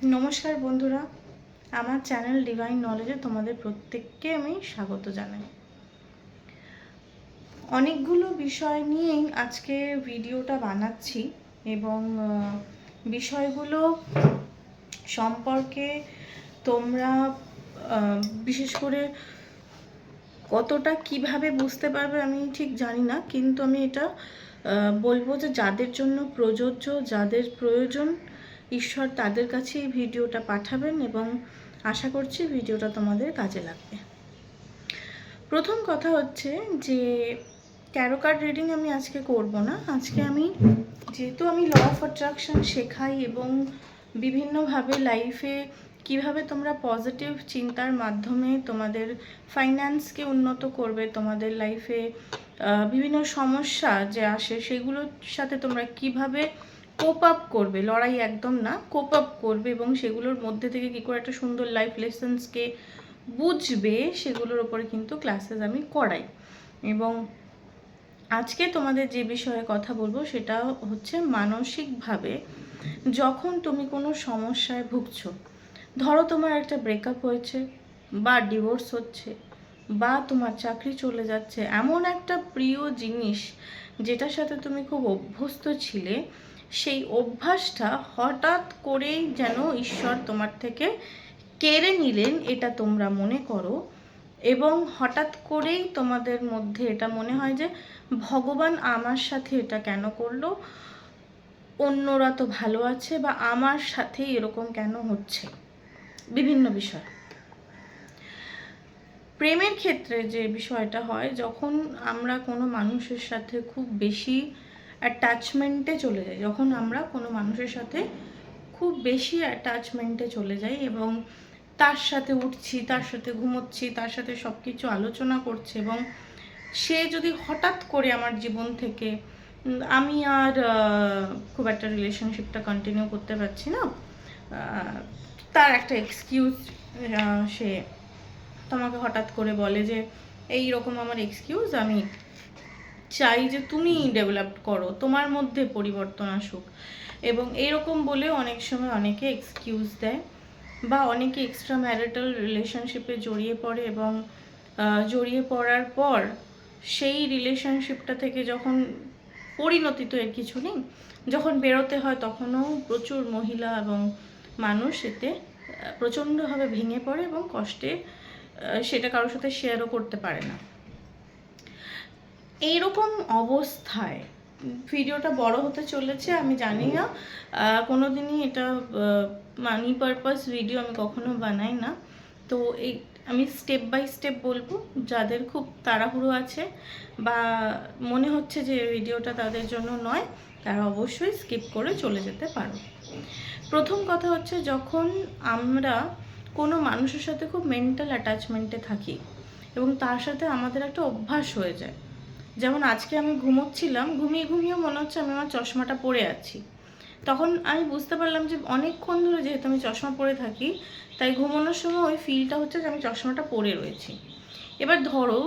নমস্কার বন্ধুরা, আমার চ্যানেল ডিভাইন নলেজে তোমাদের প্রত্যেককে আমি স্বাগত জানাই। অনেকগুলো বিষয় নিয়েই আজকে ভিডিওটা বানাচ্ছি এবং বিষয়গুলো সম্পর্কে তোমরা বিশেষ করে কতটা কিভাবে বুঝতে পারবে আমি ঠিক জানি না, কিন্তু আমি এটা বলবো যে যাদের জন্য প্রযোজ্য, যাদের প্রয়োজন ঈশ্বর তাদের কাছে এই ভিডিওটা পাঠাবেন এবং আশা করছি ভিডিওটা তোমাদের কাজে লাগবে। প্রথম কথা হচ্ছে যে ট্যারো কার্ড রিডিং আমি আজকে করব না। আজকে আমি যেহেতু আমি ল অফ অ্যাট্রাকশন শেখাই এবং বিভিন্নভাবে লাইফে কিভাবে তোমরা পজিটিভ চিন্তার মাধ্যমে তোমাদের ফাইন্যান্সকে উন্নত করবে, তোমাদের লাইফে বিভিন্ন সমস্যা যে আসে সেগুলোর সাথে তোমরা কিভাবে কোপ আপ করবে, লড়াই একদম না, কোপ আপ করবে এবং সেগুলোর মধ্যে থেকে কী করে একটা সুন্দর লাইফ লেসন্সকে বুঝবে সেগুলোর ওপরে কিন্তু ক্লাসেস আমি করাই। এবং আজকে তোমাদের যে বিষয়ে কথা বলবো সেটা হচ্ছে মানসিকভাবে যখন তুমি কোনো সমস্যায় ভুগছো, ধরো তোমার একটা ব্রেকআপ হয়েছে বা ডিভোর্স হচ্ছে বা তোমার চাকরি চলে যাচ্ছে, এমন একটা প্রিয় জিনিস যেটার সাথে তুমি খুব অভ্যস্ত ছিলে, সেই অভ্যাসটা হঠাৎ করেই যেন ঈশ্বর তোমার থেকে কেড়ে নিলেন এটা তোমরা মনে করো এবং হঠাৎ করেই তোমাদের মধ্যে এটা মনে হয় যে ভগবান আমার সাথে এটা কেন করলো, অন্যরা তো ভালো আছে বা আমার সাথে এরকম কেন হচ্ছে। বিভিন্ন বিষয় প্রেমের ক্ষেত্রে যে বিষয়টা হয়, যখন আমরা কোনো মানুষের সাথে খুব বেশি অ্যাটাচমেন্টে চলে যাই, যখন আমরা কোনো মানুষের সাথে খুব বেশি অ্যাটাচমেন্টে চলে যাই এবং তার সাথে উঠছি, তার সাথে ঘুমোচ্ছি, তার সাথে সব কিছু আলোচনা করছি এবং সে যদি হঠাৎ করে আমার জীবন থেকে, আমি আর খুব একটা রিলেশনশিপটা কন্টিনিউ করতে পারছি না, তার একটা এক্সকিউজ সে তোমাকে হঠাৎ করে বলে যে এই রকম আমার এক্সকিউজ, আমি চাই যে তুমি ডেভেলপ করো, তোমার মধ্যে পরিবর্তন আসুক, এবং এইরকম বলে অনেক সময় অনেকে এক্সকিউজ দেয় বা অনেকে এক্সট্রা ম্যারিটাল রিলেশনশিপে জড়িয়ে পড়ে এবং জড়িয়ে পড়ার পর সেই রিলেশনশিপটা থেকে যখন পরিণতি তো এর কিছু নেই, যখন বেরোতে হয় তখনও প্রচুর মহিলা এবং মানুষ এতে প্রচণ্ডভাবে ভেঙে পড়ে এবং কষ্টে সেটা কারোর সাথে শেয়ারও করতে পারে না। এইরকম অবস্থায় ভিডিওটা বড় হতে চলেছে, আমি জানি না, কোনো দিনই এটা মানি পারপাস ভিডিও আমি কখনো বানাই না, তো এই আমি স্টেপ বাই স্টেপ বলবো। যাদের খুব তাড়াহুড়ো আছে বা মনে হচ্ছে যে ভিডিওটা তাদের জন্য নয়, তারা অবশ্যই স্কিপ করে চলে যেতে পারো। প্রথম কথা হচ্ছে, যখন আমরা কোনো মানুষের সাথে খুব মেন্টাল অ্যাটাচমেন্টে থাকি এবং তার সাথে আমাদের একটা অভ্যাস হয়ে যায়, যেমন আজকে আমি ঘুমোচ্ছিলাম, ঘুমিয়ে ঘুমিয়ে মনে হচ্ছে আমি আমার চশমাটা পরে আছি, তখন আমি বুঝতে পারলাম যে অনেকক্ষণ ধরে যেহেতু আমি চশমা পরে থাকি, তাই ঘুমানোর সময় ওই ফিলটা হচ্ছে যে আমি চশমাটা পরে রয়েছি। এবার ধরো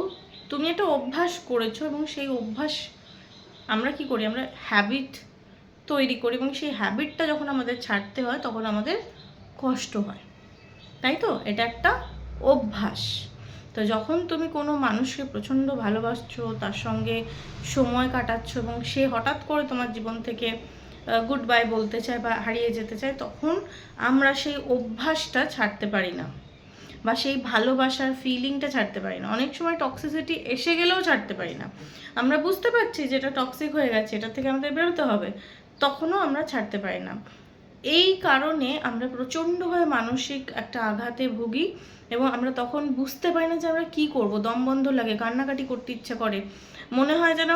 তুমি একটা অভ্যাস করেছো এবং সেই অভ্যাস আমরা কি করি, আমরা হ্যাবিট তৈরি করি এবং সেই হ্যাবিটটা যখন আমাদের ছাড়তে হয় তখন আমাদের কষ্ট হয়, তাই তো? এটা একটা অভ্যাস। তো যখন তুমি কোনো মানুষকে প্রচণ্ড ভালোবাসছো, তার সঙ্গে সময় কাটাচ্ছো এবং সে হঠাৎ করে তোমার জীবন থেকে গুড বাই বলতে চায় বা হারিয়ে যেতে চায়, তখন আমরা সেই অভ্যাসটা ছাড়তে পারি না বা সেই ভালোবাসার ফিলিংটা ছাড়তে পারি না। অনেক সময় টক্সিসিটি এসে গেলেও ছাড়তে পারি না। আমরা বুঝতে পারছি যে এটা টক্সিক হয়ে গেছে, এটা থেকে আমাদের বেরোতে হবে, তখনও আমরা ছাড়তে পারি না। এই কারণে আমরা প্রচণ্ডভাবে মানসিক একটা আঘাতে ভুগি এবং আমরা তখন বুঝতে পারি না যে আমরা কী করবো, দম বন্ধ লাগে, কান্নাকাটি করতে ইচ্ছে করে, মনে হয় যেন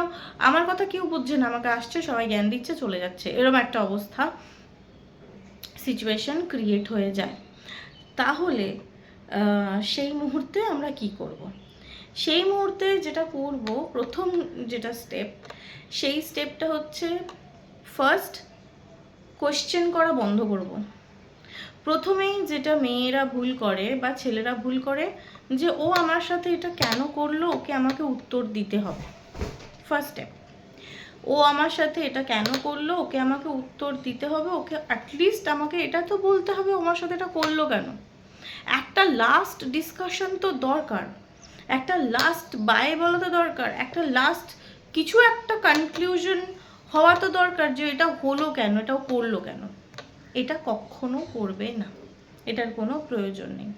আমার কথা কেউ বুঝছে না, আমাকে আসছে সবাই জ্ঞান দিচ্ছে চলে যাচ্ছে, এরকম একটা অবস্থা, সিচুয়েশন ক্রিয়েট হয়ে যায়। তাহলে সেই মুহূর্তে আমরা কি করব? সেই মুহূর্তে যেটা করব, প্রথম যেটা স্টেপ, সেই স্টেপটা হচ্ছে ফার্স্ট কোয়েশ্চেন করা বন্ধ করব। প্রথমেই যেটা মেয়েরা ভুল করে বা ছেলেরা ভুল করে, যে ও আমার সাথে এটা কেন করলো, ওকে আমাকে উত্তর দিতে হবে। ফার্স্ট স্টেপ, ও আমার সাথে এটা কেন করলো, ওকে আমাকে উত্তর দিতে হবে, ওকে অ্যাটলিস্ট আমাকে এটা তো বলতে হবে আমার সাথে এটা করলো কেন। একটা লাস্ট ডিসকাশন তো দরকার, একটা লাস্ট বাই বলা তো দরকার, একটা লাস্ট কিছু একটা কনক্লুশন হওয়া তো দরকার যে এটা হলো কেন, এটাও করলো কেন। এটা কখনো করবে না, এটার কোনো প্রয়োজন নেই।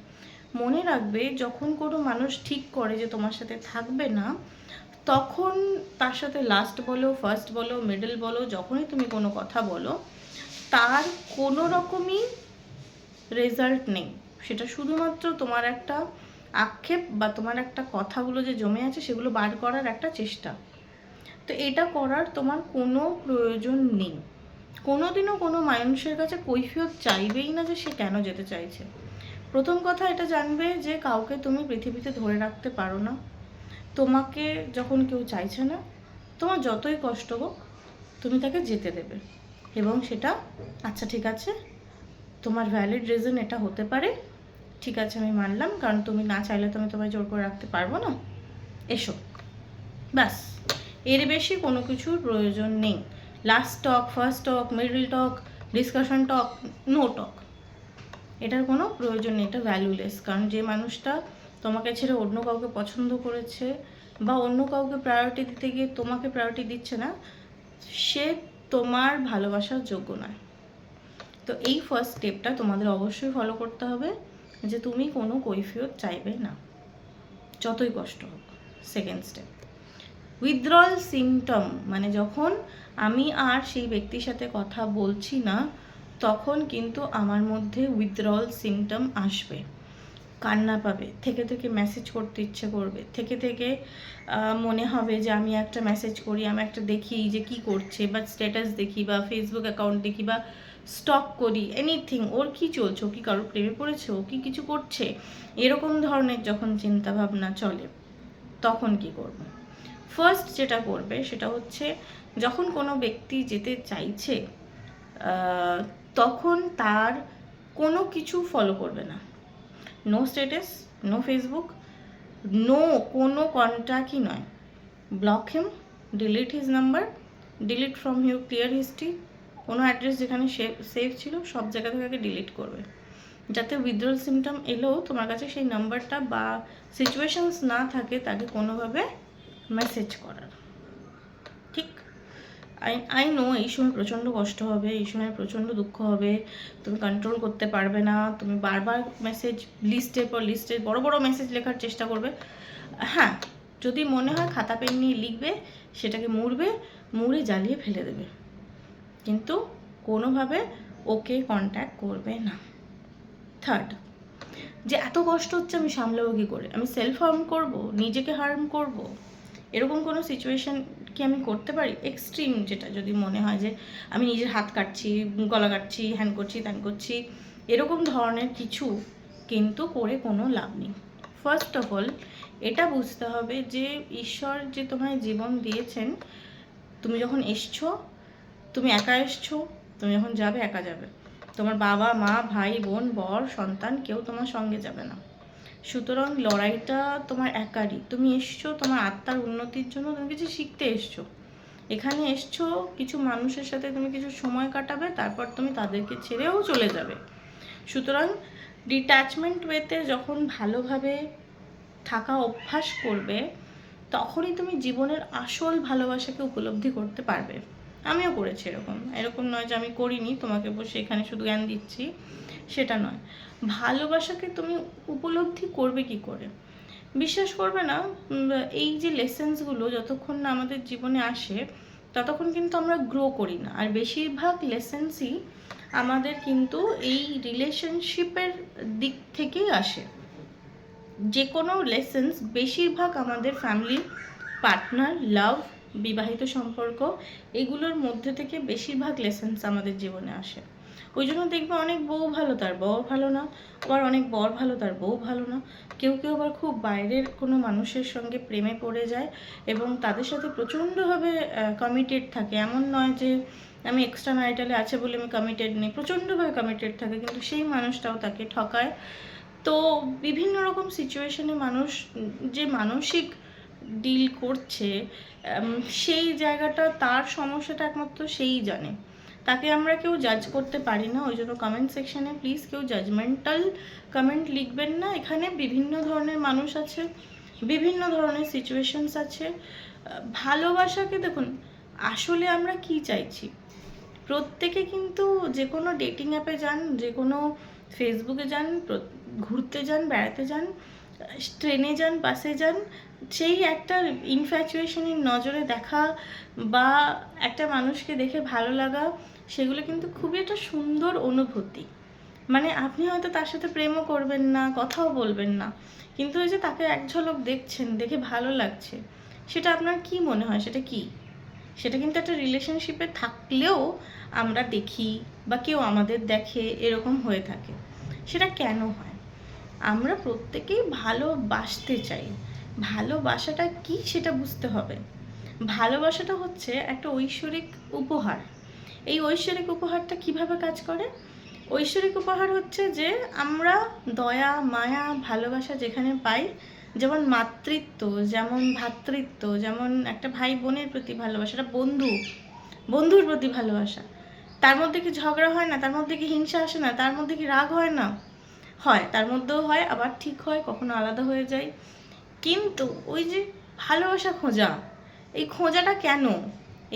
মনে রাখবে যখন কোনো মানুষ ঠিক করে যে তোমার সাথে থাকবে না, তখন তার সাথে লাস্ট বলো, ফার্স্ট বলো, মিডল বলো, যখনই তুমি কোনো কথা বলো, তার কোনো রকমই রেজাল্ট নেই। সেটা শুধুমাত্র তোমার একটা আক্ষেপ বা তোমার একটা কথাগুলো যে জমে আছে সেগুলো বার করার একটা চেষ্টা। তো এটা করার তোমার কোনো প্রয়োজন নেই। কোনোদিনও কোনো মানুষের কাছে কৈফিয়ত চাইবেই না যে সে কেন যেতে চাইছে। প্রথম কথা এটা জানবে যে কাউকে তুমি পৃথিবীতে ধরে রাখতে পারো না। তোমাকে যখন কেউ চাইছে না, তোমার যতই কষ্ট হোক তুমি তাকে যেতে দেবে, এবং সেটা আচ্ছা ঠিক আছে, তোমার ভ্যালিড রিজন এটা হতে পারে, ঠিক আছে আমি মানলাম, কারণ তুমি না চাইলে তো আমি তোমায় জোর করে রাখতে পারবো না, এসো, ব্যাস। এর বেশি কোনো কিছুর প্রয়োজন নেই। লাস্ট টক, ফার্স্ট টক, মিডল টক, ডিসকাশন টক, নো টক, এটার কোনো প্রয়োজন নেই, এটা ভ্যালুলেস। কারণ যে মানুষটা তোমাকে ছেড়ে অন্য কাউকে পছন্দ করেছে বা অন্য কাউকে প্রায়োরিটি দিতে গিয়ে তোমাকে প্রায়োরিটি দিচ্ছে না, সে তোমার ভালোবাসার যোগ্য নয়। তো এই ফার্স্ট স্টেপটা তোমাদের অবশ্যই ফলো করতে হবে, যে তুমি কোনো কৈফিয়ত চাইবে না যতই কষ্ট হোক। সেকেন্ড স্টেপ, উইথড্রল সিমটম, মানে যখন আমি আর সেই ব্যক্তির সাথে কথা বলছি না, তখন কিন্তু আমার মধ্যে উইথড্রল সিমটম আসবে। কান্না পাবে, থেকে থেকে মেসেজ করতে ইচ্ছে করবে, থেকে থেকে মনে হবে যে আমি একটা মেসেজ করি, আমি একটা দেখি যে কি করছে, বা স্ট্যাটাস দেখি, বা ফেসবুক অ্যাকাউন্ট দেখি, বা স্টক করি, এনিথিং, ওর কি চলছে, ও কি কারোর প্রেমে পড়েছে, ও কি কিছু করছে, এরকম ধরনের যখন চিন্তাভাবনা চলে, তখন কি করব? ফার্স্ট যেটা করবে সেটা হচ্ছে, যখন কোনো ব্যক্তি যেতে চাইছে তখন তার কোনো কিছু ফলো করবে না। No status, no Facebook, no কোনো কন্ট্যাক্টই নয়। Block him, delete his number, delete from your clear history. কোনো অ্যাড্রেস যেখানে সেভ ছিল সব জায়গা থেকে ডিলিট করবে, যাতে উইথড্রল সিমটম এলেও তোমার কাছে সেই নাম্বারটা বা সিচুয়েশনস না থাকে তাকে কোনোভাবে মেসেজ করার। ঠিক, আই নো এই সময় প্রচণ্ড কষ্ট হবে, এই সময় প্রচণ্ড দুঃখ হবে, তুমি কন্ট্রোল করতে পারবে না, তুমি বারবার মেসেজ লিস্টের পর লিস্টের বড় বড় মেসেজ লেখার চেষ্টা করবে। হ্যাঁ, যদি মনে হয় খাতা পেন নিয়ে লিখবে, সেটাকে মুড়ে জ্বালিয়ে ফেলে দেবে, কিন্তু কোনোভাবে ওকে কন্ট্যাক্ট করবে না। থার্ড, যে এত কষ্ট হচ্ছে আমি সামলাবো কী করে, আমি সেলফ হার্ম করব, নিজেকে হার্ম করব, এরকম কোনো সিচুয়েশান কি আমি করতে পারি? এক্সট্রিম যেটা যদি মনে হয় যে আমি নিজের হাত কাটছি, গলা কাটছি, হ্যান করছি, ত্যান করছি, এরকম ধরনের কিছু কিন্তু করে কোনো লাভ নেই। ফার্স্ট অফ অল এটা বুঝতে হবে যে ঈশ্বর যে তোমায় জীবন দিয়েছেন, তুমি যখন এসছো তুমি একা এসছো, তুমি যখন যাবে একা যাবে, তোমার বাবা মা ভাই বোন বর সন্তান কেউ তোমার সঙ্গে যাবে না। সুতরাং লড়াইটা তোমার একারই। তুমি এসছো তোমার আত্মার উন্নতির জন্য, তুমি কিছু শিখতে এসছো, এখানে এসছো কিছু মানুষের সাথে তুমি কিছু সময় কাটাবে, তারপর তুমি তাদেরকে ছেড়েও চলে যাবে। সুতরাং ডিট্যাচমেন্ট ওয়েতে যখন ভালোভাবে থাকা অভ্যাস করবে, তখনই তুমি জীবনের আসল ভালোবাসাকে উপলব্ধি করতে পারবে। আমিও করেছি এরকম নয় যে আমি করিনি, তোমাকে বসে এখানে শুধু জ্ঞান দিচ্ছি, সেটা নয়। ভালোবাসাকে তুমি উপলব্ধি করবে কি করে? বিশ্বাস করবে না, এই যে লেসেন্সগুলো যতক্ষণ না আমাদের জীবনে আসে ততক্ষণ কিন্তু আমরা গ্রো করি না। আর বেশিরভাগ লেসেন্সই আমাদের কিন্তু এই রিলেশনশিপের দিক থেকেই আসে। যে কোনো লেসেন্স বেশিরভাগ আমাদের ফ্যামিলি, পার্টনার, লাভ, বিবাহিত সম্পর্ক, এগুলোর মধ্যে থেকে বেশিরভাগ লেসেন্স আমাদের জীবনে আসে। ওই জন্য দেখবে অনেক বউ ভালো তার বর ভালো না, আবার অনেক বর ভালো তার বউ ভালো না, কেউ কেউ আবার খুব বাইরের কোনো মানুষের সঙ্গে প্রেমে পড়ে যায় এবং তাদের সাথে প্রচণ্ডভাবে কমিটেড থাকে। এমন নয় যে আমি এক্সট্রা ম্যারিটালে আছে বলে আমি কমিটেড নেই, প্রচণ্ডভাবে কমিটেড থাকে, কিন্তু সেই মানুষটাও তাকে ঠকায়। তো বিভিন্ন রকম সিচুয়েশনে মানুষ যে মানসিক ডিল করছে, সেই জায়গাটা তার সমস্যাটা একমাত্র সেই জানে। তাকে আমরা কেউ জাজ করতে পারি না। ওই জন্য কমেন্ট সেকশানে প্লিজ কেউ জাজমেন্টাল কমেন্ট লিখবেন না। এখানে বিভিন্ন ধরনের মানুষ আছে, বিভিন্ন ধরনের সিচুয়েশনস আছে। ভালোবাসাকে দেখুন, আসলে আমরা কি চাইছি, প্রত্যেকে কিন্তু যে কোনো ডেটিং অ্যাপে যান, যে কোনো ফেসবুকে যান, ঘুরতে যান, বেড়াতে যান, ট্রেনে যান, বাসে যান, সেই একটা ইনফ্যাচুয়েশনের নজরে দেখা বা একটা মানুষকে দেখে ভালো লাগা, সেগুলো কিন্তু খুবই একটা সুন্দর অনুভূতি। মানে আপনি হয়তো তার সাথে প্রেমও করবেন না, কথাও বলবেন না, কিন্তু ওই যে তাকে এক ঝলক দেখছেন, দেখে ভালো লাগছে, সেটা আপনার কি মনে হয় সেটা কি? সেটা কিন্তু একটা রিলেশনশিপে থাকলেও আমরা দেখি বা কেউ আমাদের দেখে, এরকম হয়ে থাকে। সেটা কেন হয়? আমরা প্রত্যেকেই ভালোবাসতে চাই। ভালোবাসাটা কি সেটা বুঝতে হবে। ভালোবাসাটা হচ্ছে একটা ঐশ্বরিক উপহার। এই ঐশ্বরিক উপহারটা কিভাবে কাজ করে? ঐশ্বরিক উপহার হচ্ছে যে আমরা দয়া, মায়া, ভালোবাসা যেখানে পাই, যেমন মাতৃত্ব, যেমন ভ্রাতৃত্ব, যেমন একটা ভাই বোনের প্রতি ভালোবাসা, একটা বন্ধুর প্রতি ভালোবাসা, তার মধ্যে কি ঝগড়া হয় না? তার মধ্যে কি হিংসা আসে না? তার মধ্যে কি রাগ হয় না? হয়, তার মধ্যেও হয়, আবার ঠিক হয়, কখনো আলাদা হয়ে যায়। কিন্তু ওই যে ভালোবাসা খোঁজা, এই খোঁজাটা কেন?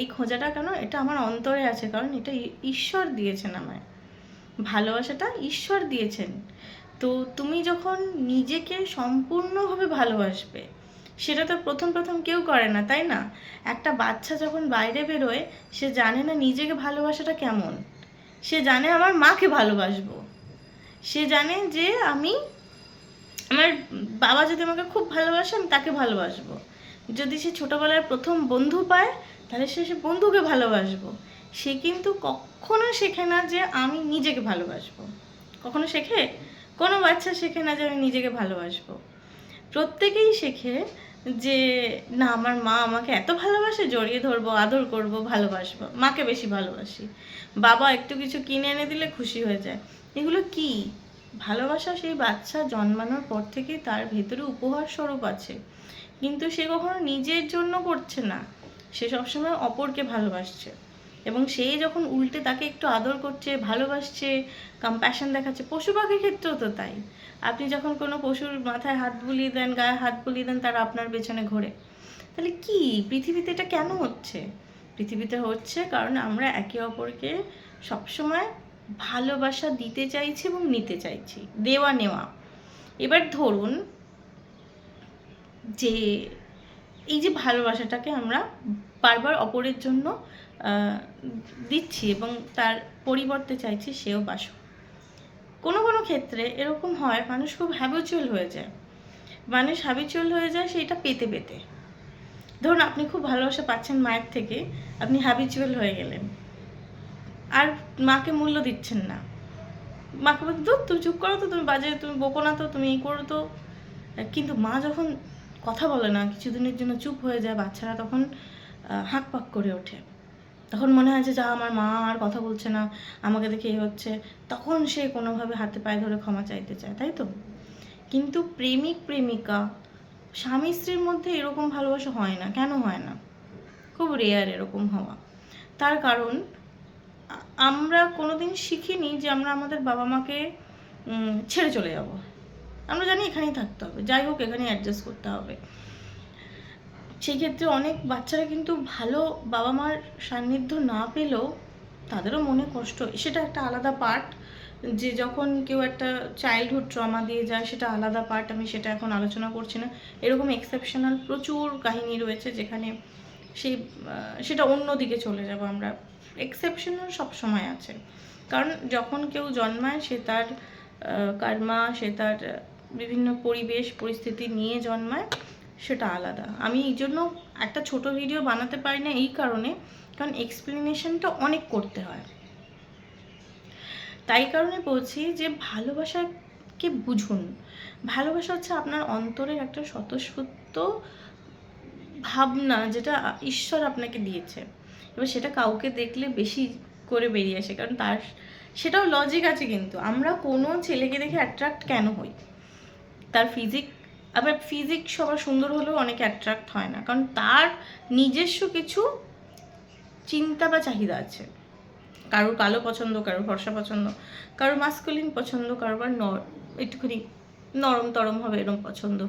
এই খোঁজাটা কেন? এটা আমার অন্তরে আছে, কারণ এটা ঈশ্বর দিয়েছেন আমায়। ভালোবাসাটা ঈশ্বর দিয়েছেন। তো তুমি যখন নিজেকে সম্পূর্ণভাবে ভালোবাসবে, সেটা তো প্রথম প্রথম কেউ করে না, তাই না? একটা বাচ্চা যখন বাইরে বেরোয়, সে জানে না নিজেকে ভালোবাসাটা কেমন। সে জানে আমার মাকে ভালোবাসবো, সে জানে যে আমার বাবা যদি আমাকে খুব ভালোবাসে, আমি তাকে ভালোবাসবো। যদি সে ছোটোবেলার প্রথম বন্ধু পায়, তাহলে সে বন্ধুকে ভালোবাসবো। সে কিন্তু কখনো শেখে না যে আমি নিজেকে ভালোবাসবো। কখনো শেখে? কোনো বাচ্চা শেখে না যে আমি নিজেকে ভালোবাসবো। প্রত্যেকেই শেখে যে না, আমার মা আমাকে এত ভালোবাসে, জড়িয়ে ধরবো, আদর করব, ভালোবাসবো, মাকে বেশি ভালোবাসি। বাবা একটু কিছু কিনে এনে দিলে খুশি হয়ে যায়। এগুলো কি ভালোবাসা? সেই বাচ্চা জন্মানোর পর থেকেই তার ভেতরে উপহার স্বরূপ আছে, কিন্তু সে কখনো নিজের জন্য করছে না, সে সবসময় অপরকে ভালোবাসছে। এবং সেই যখন উল্টে তাকে একটু আদর করছে, ভালোবাসছে, কম্প্যাশন দেখাচ্ছে, পশু পাখির ক্ষেত্রেও তো তাই। আপনি যখন কোনো পশুর মাথায় হাত বুলিয়ে দেন, গায়ে হাত বুলিয়ে দেন, তারা আপনার পেছনে ঘোরে। তাহলে কি পৃথিবীতে এটা কেন হচ্ছে? পৃথিবীতে হচ্ছে কারণ আমরা একে অপরকে সবসময় ভালোবাসা দিতে চাইছি এবং নিতে চাইছি, দেওয়া নেওয়া। এবার ধরুন যে এই যে ভালোবাসাটাকে আমরা বারবার অপরের জন্য দিচ্ছি এবং তার পরিবর্তে চাইছি সেও বাসুক। কোনো কোনো ক্ষেত্রে এরকম হয়, মানুষ খুব হ্যাবিচুয়াল হয়ে যায়। মানুষ হ্যাবিচুয়াল হয়ে যায় সেইটা পেতে পেতে। ধরুন আপনি খুব ভালোবাসা পাচ্ছেন মায়ের থেকে, আপনি হ্যাবিচুয়াল হয়ে গেলেন, আর মাকে মূল্য দিচ্ছেন না। মাকে বলতে তো তুমি চুপ করো তো, তুমি বাজে, তুমি বকো না তো, তুমি এই করো তো। কিন্তু মা যখন কথা বলে না, কিছুদিনের জন্য চুপ হয়ে যায়, বাচ্চারা তখন হাঁক পাক করে ওঠে। তখন মনে হয় যে যা, আমার মা আর কথা বলছে না, আমাকে দেখে এই হচ্ছে। তখন সে কোনোভাবে হাতে পায়ে ধরে ক্ষমা চাইতে চায়, তাই তো? কিন্তু প্রেমিক প্রেমিকা, স্বামী স্ত্রীর মধ্যে এরকম ভালোবাসা হয় না। কেন হয় না? খুব রেয়ার এরকম হওয়া। তার কারণ আমরা কোনোদিন শিখিনি যে আমরা আমাদের বাবা মাকে ছেড়ে চলে যাব। আমরা জানি এখানেই থাকতে হবে, যাই হোক এখানেই অ্যাডজাস্ট করতে হবে। সেই ক্ষেত্রে অনেক বাচ্চারা কিন্তু ভালো বাবা মার সান্নিধ্য না পেলেও তাদেরও মনে কষ্ট, সেটা একটা আলাদা পার্ট। যে যখন কেউ একটা চাইল্ডহুড ট্রমা দিয়ে যায়, সেটা আলাদা পার্ট, আমি সেটা এখন আলোচনা করছি না। এরকম এক্সেপশনাল প্রচুর কাহিনী রয়েছে যেখানে সেটা অন্য দিকে চলে যাব আমরা। এক্সেপশনাল সবসময় আছে, কারণ যখন কেউ জন্মায় সে তার কর্মা, সে তার বিভিন্ন পরিবেশ পরিস্থিতি নিয়ে জন্মায়, সেটা আলাদা। আমি এই জন্য একটা ছোট ভিডিও বানাতে পারি না, এই কারণে, কারণ এক্সপ্লেনেশনটা অনেক করতে হয়। তাই কারণে বলছি যে ভালোবাসাকে বুঝুন। ভালোবাসা হচ্ছে আপনার অন্তরের একটা স্বতঃস্ফূর্ত ভাবনা, যেটা ঈশ্বর আপনাকে দিয়েছে। এবার সেটা কাউকে দেখলে বেশি করে বেরিয়ে আসে, কারণ সেটাও লজিক আছে। কিন্তু আমরা কোনো ছেলেকে দেখে অ্যাট্রাক্ট কেন হই? তার ফিজিক আবার ফিজিক সবার সুন্দর হলেও অনেকে অ্যাট্রাক্ট হয় না, কারণ তার নিজস্ব কিছু চিন্তা বা চাহিদা আছে। কারোর কালো পছন্দ, কারোর ফর্সা পছন্দ, কারোর মাস্কুলিন পছন্দ, কারোর একটুখানি নরম তরম হবে এরকম পছন্দ,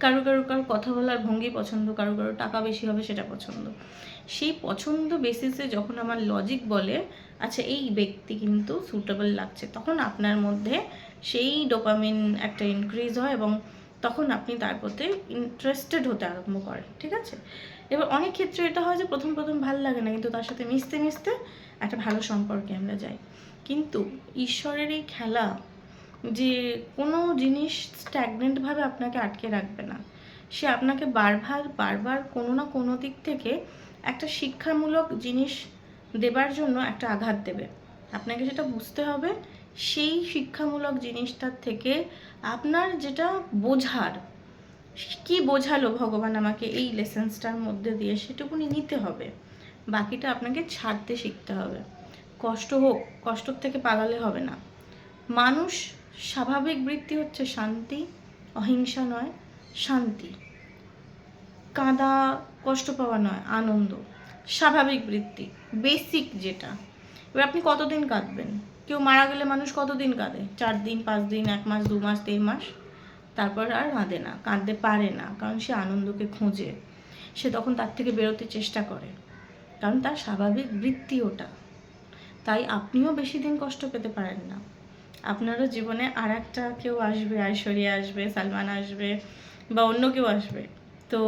কারোর কথা বলার ভঙ্গি পছন্দ, কারোর টাকা বেশি হবে সেটা পছন্দ। সেই পছন্দ বেসিসে যখন আমার লজিক বলে আচ্ছা এই ব্যক্তি কিন্তু সুটেবল লাগছে, তখন আপনার মধ্যে সেই ডোপামিন একটা ইনক্রিজ হয় এবং তখন আপনি তার প্রতি ইন্টারেস্টেড হতে আরম্ভ করেন। ঠিক আছে, এবার অনেক ক্ষেত্রে এটা হয় যে প্রথম ভালো লাগে না, কিন্তু তার সাথে মিশতে মিশতে একটা ভালো সম্পর্কে আমরা যাই। কিন্তু ঈশ্বরের এই খেলা যে কোনো জিনিস স্ট্যাগনেন্টভাবে আপনাকে আটকে রাখবে না, সে আপনাকে বারবার কোনো না কোনো দিক থেকে একটা শিক্ষামূলক জিনিস দেবার জন্য একটা আঘাত দেবে। আপনাকে সেটা বুঝতে হবে, সেই শিক্ষামূলক জিনিসটার থেকে আপনার যেটা বোঝার, কি বোঝালো ভগবান আমাকে এই লেসেন্সটার মধ্যে দিয়ে, সেটুকুনি নিতে হবে। বাকিটা আপনাকে ছাড়তে শিখতে হবে। কষ্ট হোক, কষ্টর থেকে পালালে হবে না। মানুষ স্বাভাবিক বৃত্তি হচ্ছে শান্তি, অহিংসা নয় শান্তি, কাঁদা কষ্ট পাওয়া নয় আনন্দ, স্বাভাবিক বৃত্তি বেসিক যেটা। এবার আপনি কতদিন কাঁদবেন? কেউ মারা গেলে মানুষ কতদিন কাঁদে? 4 দিন, 5 দিন, 1 মাস, 2 মাস, 3 মাস, তারপর আর কাঁদে না, কাঁদতে পারে না, কারণ সে আনন্দকে খোঁজে, সে তখন তার থেকে বেরোতে চেষ্টা করে, কারণ তার স্বাভাবিক বৃত্তি ওটা। তাই আপনিও বেশি দিন কষ্ট পেতে পারেন না। আপনারও জীবনে আর একটা কেউ আসবে, ঐশ্বরিয়া আসবে, সালমান আসবে, বা অন্য কেউ আসবে। তো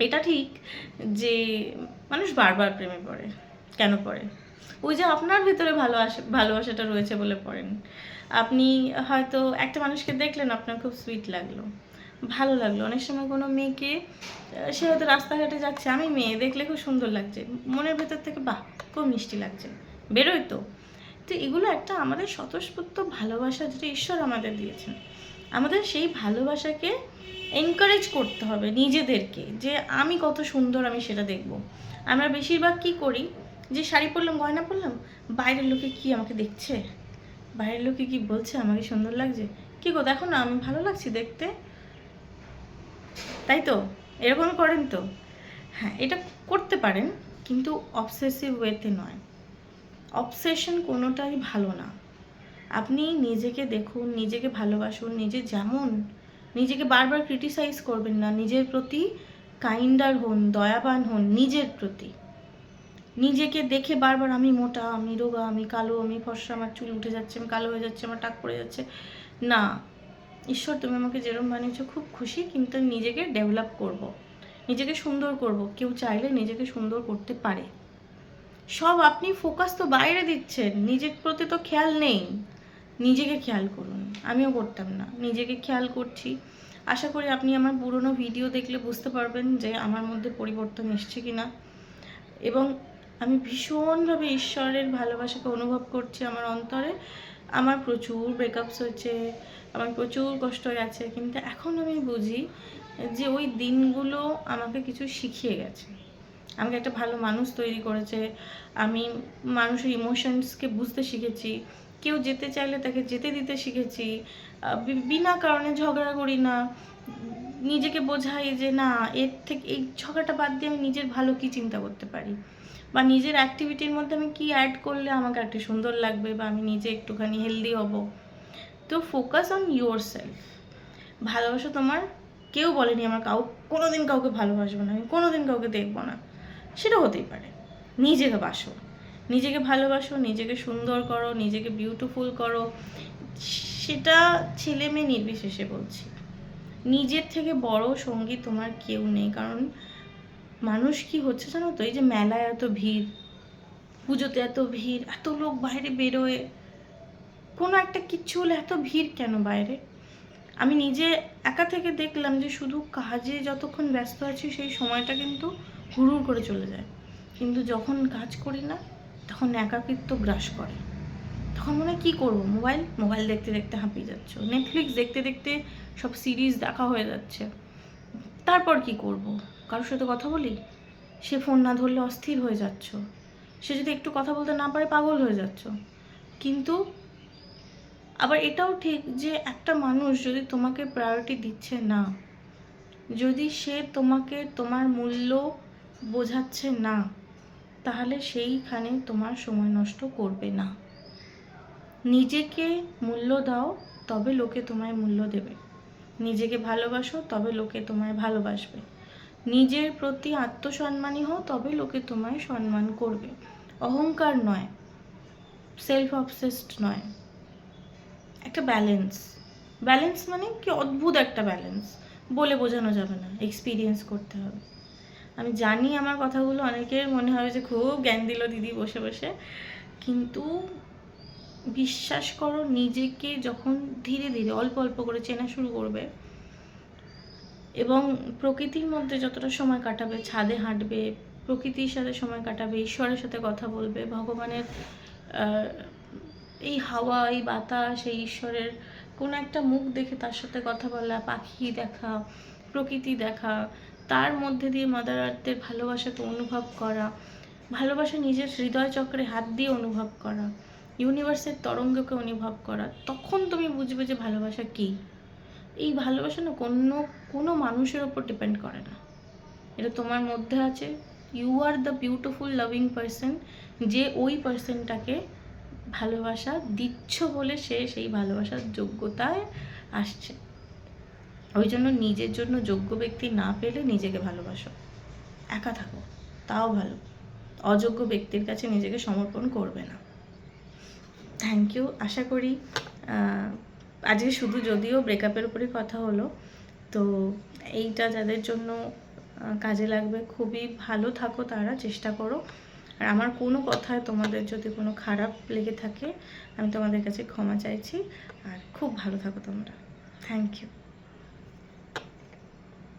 এটা ঠিক যে মানুষ বারবার প্রেমে পড়ে। কেন পড়ে? ওই যে আপনার ভিতরে ভালোবাসাটা রয়েছে বলে পড়েন। আপনি হয়তো একটা মানুষকে দেখলেন, আপনার খুব সুইট লাগলো, ভালো লাগলো। অনেক সময় কোনো মেয়েকে, সে হয়তো রাস্তাঘাটে যাচ্ছে, আমি মেয়ে দেখলে খুব সুন্দর লাগছে, মনের ভেতর থেকে বাহ খুব মিষ্টি লাগছে, বেরোয় তো। তো এগুলো একটা আমাদের স্বতঃস্ফূর্ত ভালোবাসা, যেটা ঈশ্বর আমাদের দিয়েছেন। আমাদের সেই ভালোবাসাকে এনকারেজ করতে হবে নিজেদেরকে, যে আমি কত সুন্দর আমি সেটা দেখব। আমরা বেশিরভাগ কি করি, যে শাড়ি পরলাম, গয়না পরলাম, বাইরের লোকে কি আমাকে দেখছে, বাইরের লোকে কি বলছে আমাকে সুন্দর লাগছে, কি গো দেখো না আমি ভালো লাগছি দেখতে, তাই তো? এরকম করেন তো? হ্যাঁ, এটা করতে পারেন, কিন্তু অবসেসিভ ওয়েতে নয়। অবসেশন কোনোটাই ভালো না। আপনি নিজেকে দেখুন, নিজেকে ভালোবাসুন, নিজে যেমন, নিজেকে বারবার ক্রিটিসাইজ করবেন না, নিজের প্রতি কাইন্ডার হন, দয়াবান হন নিজের প্রতি। নিজেকে দেখে বারবার আমি মোটা, আমি রোগা, আমি কালো, আমি ফর্সা, আমার চুল উঠে যাচ্ছে, আমি কালো হয়ে যাচ্ছে, আমার টাক পড়ে যাচ্ছে, না। ঈশ্বর তুমি আমাকে যেরকম বানিয়েছো খুব খুশি, কিন্তু নিজেকে ডেভেলপ করব, নিজেকে সুন্দর করব। কেউ চাইলে নিজেকে সুন্দর করতে পারে। সব আপনি ফোকাস তো বাইরে দিচ্ছেন, নিজের প্রতি তো খেয়াল নেই। নিজেকে খেয়াল করুন। আমিও করতাম না, নিজেকে খেয়াল করছি। আশা করি আপনি আমার পুরনো ভিডিও দেখলে বুঝতে পারবেন যে আমার মধ্যে পরিবর্তন এসছে কিনা। এবং আমি ভীষণভাবে ঈশ্বরের ভালোবাসাকে অনুভব করছি আমার অন্তরে। আমার প্রচুর ব্রেকআপস হয়েছে, আমার প্রচুর কষ্ট গেছে, কিন্তু এখন আমি বুঝি যে ওই দিনগুলো আমাকে কিছু শিখিয়ে গেছে, আমাকে একটা ভালো মানুষ তৈরি করেছে। আমি মানুষের ইমোশনসকে বুঝতে শিখেছি, কেউ যেতে চাইলে তাকে যেতে দিতে শিখেছি, বিনা কারণে ঝগড়া করি না, নিজেকে বোঝাই যে না, এর থেকে এই ঝগড়াটা বাদ দিয়ে আমি নিজের ভালো কী চিন্তা করতে পারি, বা নিজের অ্যাক্টিভিটির মধ্যে আমি কি অ্যাড করলে আমাকে একটু সুন্দর লাগবে, বা আমি নিজে একটুখানি হেলদি হব। তো ফোকাস অন ইয়োর সেলফ। ভালোবাসা তোমার, কেউ বলেনি আমার কোনোদিন কাউকে ভালোবাসবো না, আমি কোনোদিন কাউকে দেখবো না, সেটা হতেই পারে। নিজেকে বাসো, নিজেকে ভালোবাসো, নিজেকে সুন্দর করো, নিজেকে বিউটিফুল করো। সেটা ছেলে মেয়ে নির্বিশেষে বলছি। নিজের থেকে বড় সঙ্গী তোমার কেউ নেই। কারণ মানুষ কি হচ্ছে জানো তো, এই যে মেলায় এত ভিড়, পুজোতে এত ভিড়, এত লোক বাইরে বেরোয়, কোনো একটা কিচ্ছু হলে এত ভিড় কেন বাইরে? আমি নিজে একা থেকে দেখলাম যে শুধু কাজে যতক্ষণ ব্যস্ত আছি সেই সময়টা কিন্তু হুড়ুর করে চলে যায়, কিন্তু যখন কাজ করি না তখন একাকিত্ব গ্রাস করে। তখন মনে হয় কী করবো, মোবাইল দেখতে দেখতে হাঁপিয়ে যাচ্ছ, নেটফ্লিক্স দেখতে দেখতে সব সিরিজ দেখা হয়ে যাচ্ছে। তারপর কি করব? কারোর সাথে কথা বলি, সে ফোন না ধরলে অস্থির হয়ে যাচ্ছ, সে যদি একটু কথা বলতে না পারে পাগল হয়ে যাচ্ছ। কিন্তু আবার এটাও ঠিক যে একটা মানুষ যদি তোমাকে প্রায়োরিটি দিচ্ছে না, যদি সে তোমাকে তোমার মূল্য বোঝাচ্ছে না, তাহলে সেইখানে তোমার সময় নষ্ট করবে না। নিজেকে মূল্য দাও, তবে লোকে তোমায় মূল্য দেবে। নিজেকে ভালোবাসো, তবে লোকে তোমায় ভালোবাসবে। নিজের প্রতি আত্মসম্মানী হও, তবে লোকে তোমায় সম্মান করবে। অহংকার নয়, সেলফ অবসেসড নয়, একটা ব্যালেন্স। ব্যালেন্স মানে কি অদ্ভুত একটা ব্যালেন্স, বলে বোঝানো যাবে না, এক্সপিরিয়েন্স করতে হবে। আমি জানি আমার কথাগুলো অনেকের মনে হবে যে খুব জ্ঞান দিল দিদি বসে বসে, কিন্তু বিশ্বাস করো, নিজেকে যখন ধীরে ধীরে অল্প অল্প করে চেনা শুরু করবে এবং প্রকৃতির মধ্যে যতটা সময় কাটাবে, ছাদে হাঁটবে, প্রকৃতির সাথে সময় কাটাবে, ঈশ্বরের সাথে কথা বলবে, ভগবানের এই হাওয়া, এই বাতাস, এই ঈশ্বরের কোনো একটা মুখ দেখে তার সাথে কথা বলা, পাখি দেখা, প্রকৃতি দেখা, তার মধ্যে দিয়ে মাদার আর্থের ভালোবাসাকে অনুভব করা, ভালোবাসা নিজের হৃদয় চক্রে হাত দিয়ে অনুভব করা, ইউনিভার্সের তরঙ্গকে অনুভব করা, তখন তুমি বুঝবে যে ভালোবাসা কী। এই ভালোবাসা না কোনো মানুষের ওপর ডিপেন্ড করে না, এটা তোমার মধ্যে আছে। You are the beautiful loving person, যে ওই পারসনটাকে ভালোবাসা দিচ্ছ বলে সে সেই ভালোবাসার যোগ্যতায় আসছে। ওই জন্য নিজের জন্য যোগ্য ব্যক্তি না পেলে নিজেকে ভালোবাসো, একা থাকো তাও ভালো, অযোগ্য ব্যক্তির কাছে নিজেকে সমর্পণ করবে না। Thank you. আশা করি আজকে শুধু যদিও ব্রেকআপের উপরে কথা হলো, তো এইটা যাদের জন্য কাজে লাগবে, খুবই ভালো থাকো, তারা চেষ্টা করো। আর আমার কোনো কথায় তোমাদের যদি কোনো খারাপ লেগে থাকে, আমি তোমাদের কাছে ক্ষমা চাইছি। আর খুব ভালো থাকো তোমরা। Thank you.